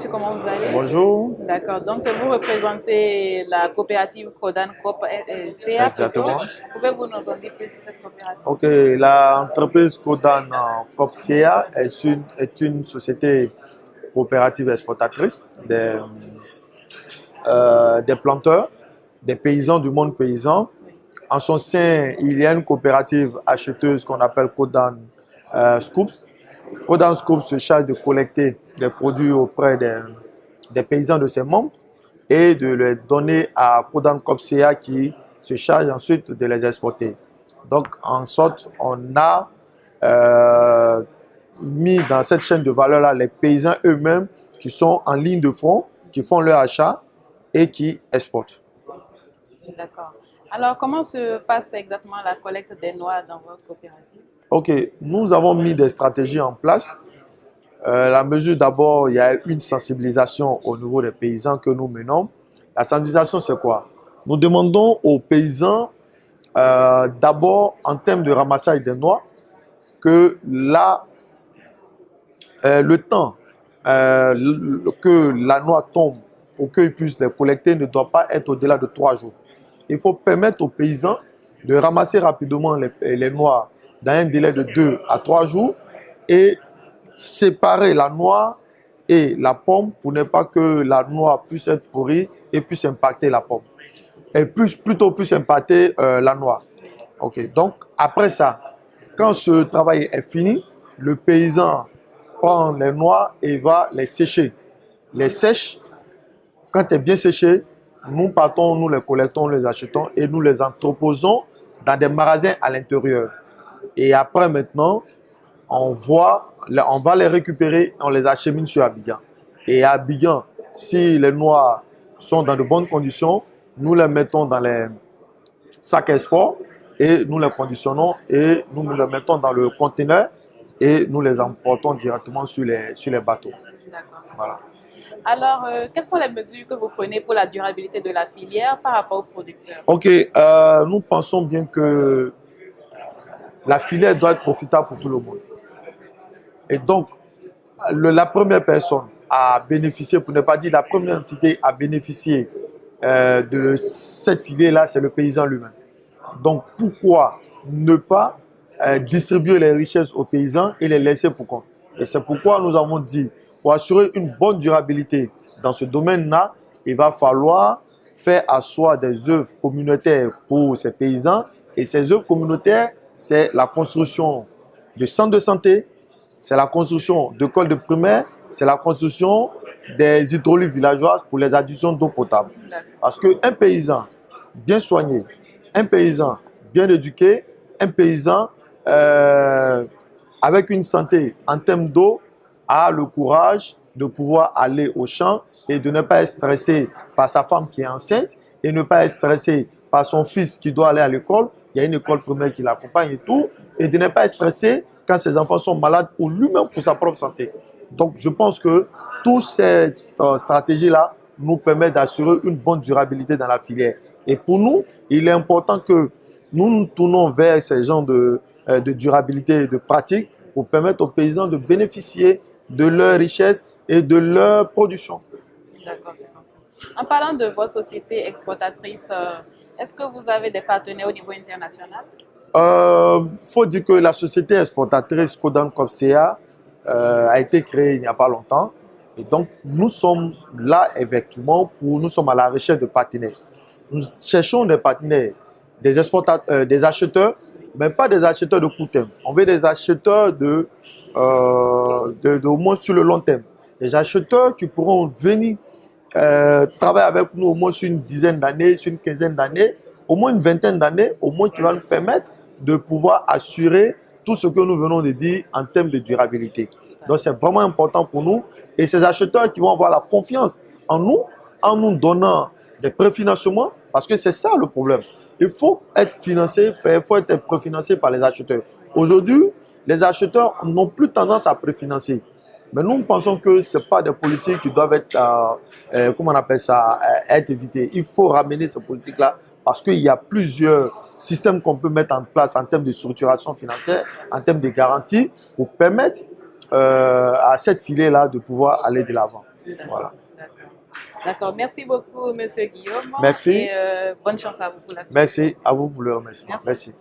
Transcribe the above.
monsieur, comment vous allez? Bonjour, D'accord, donc vous représentez la coopérative Codan Coop CA plutôt. exactement. Pouvez-vous nous en dire plus sur cette coopérative? Ok, l'entreprise Codan Copsia est une société coopérative exportatrice des planteurs, des paysans du monde paysan. Oui, En son sein, il y a une coopérative acheteuse qu'on appelle Codan Scoops. Codan Scoops se charge de collecter des produits auprès des paysans de ses membres et de les donner à Codan Copsia qui se charge ensuite de les exporter. Donc, en sorte, on a euh, mis dans cette chaîne de valeur-là les paysans eux-mêmes qui sont en ligne de front, qui font leur achat et qui exportent. d'accord. Alors, comment se passe exactement la collecte des noix dans votre coopérative? Ok, nous avons mis des stratégies en place. La mesure d'abord, il y a une sensibilisation au niveau des paysans que nous menons. La sensibilisation, c'est quoi? Nous demandons aux paysans, d'abord, en termes de ramassage des noix, que le temps que la noix tombe pour qu'ils puissent les collecter ne doit pas être au-delà de 3 jours. Il faut permettre aux paysans de ramasser rapidement les noix dans un délai de 2 à 3 jours et séparer la noix et la pomme pour ne pas que la noix puisse être pourrie et puisse impacter la pomme. Et plutôt puisse impacter la noix. Ok, donc après ça, quand ce travail est fini, le paysan prend les noix et va les sécher. Les sèche. Quand c'est bien séché, nous partons, nous les collectons, nous les achetons et nous les entreposons dans des magasins à l'intérieur. Et après maintenant, on va les récupérer, on les achemine sur Abidjan. Et à Abidjan, si les noix sont dans de bonnes conditions, nous les mettons dans les sacs export et nous les conditionnons et nous les mettons dans le conteneur et nous les emportons directement sur les bateaux. D'accord. Voilà. Alors, quelles sont les mesures que vous prenez pour la durabilité de la filière par rapport aux producteurs? Ok, nous pensons bien que la filière doit être profitable pour tout le monde. Et donc, la première personne à bénéficier, pour ne pas dire la première entité à bénéficier de cette filière-là, c'est le paysan lui-même. Donc, pourquoi ne pas distribuer les richesses aux paysans et les laisser pour compte? Et c'est pourquoi nous avons dit, pour assurer une bonne durabilité dans ce domaine-là, il va falloir faire asseoir des œuvres communautaires pour ces paysans. Et ces œuvres communautaires, c'est la construction de centres de santé, c'est la construction d'écoles de primaire, c'est la construction des hydrauliques villageoises pour les adductions d'eau potable. Parce qu'un paysan bien soigné, un paysan bien éduqué, un paysan avec une santé en termes d'eau a le courage de pouvoir aller au champ et de ne pas être stressé par sa femme qui est enceinte et ne pas être stressé par son fils qui doit aller à l'école. Il y a une école primaire qui l'accompagne et tout. Et de ne pas être stressé quand ses enfants sont malades ou lui-même pour sa propre santé. Donc, je pense que toutes ces stratégies-là nous permettent d'assurer une bonne durabilité dans la filière. Et pour nous, il est important que nous nous tournons vers ces genres de durabilité et de pratique pour permettre aux paysans de bénéficier de leur richesse et de leur production. D'accord, c'est compris. En parlant de votre société exportatrice, est-ce que vous avez des partenaires au niveau international? Faut dire que la société exportatrice Codan Copsia a été créée il n'y a pas longtemps. Et donc, nous sommes là, effectivement, nous sommes à la recherche de partenaires. Nous cherchons des partenaires, des acheteurs, mais pas des acheteurs de court terme. On veut des acheteurs au moins sur le long terme. Des acheteurs qui pourront venir travailler avec nous au moins sur une dizaine d'années, sur une quinzaine d'années, au moins une vingtaine d'années, au moins qui va nous permettre de pouvoir assurer tout ce que nous venons de dire en termes de durabilité. Donc, c'est vraiment important pour nous. Et ces acheteurs qui vont avoir la confiance en nous donnant des préfinancements, parce que c'est ça le problème. Il faut être préfinancé par les acheteurs. Aujourd'hui, les acheteurs n'ont plus tendance à préfinancer. Mais nous pensons que ce n'est pas des politiques qui doivent être, comment on appelle ça, être évitées. Il faut ramener ces politiques-là parce qu'il y a plusieurs systèmes qu'on peut mettre en place en termes de structuration financière, en termes de garantie, pour permettre à cette filière-là de pouvoir aller de l'avant. Voilà. D'accord. Merci beaucoup, Monsieur Guillaume. Merci. Et bonne chance à vous pour la suite. Merci à vous pour le remerciement. Merci.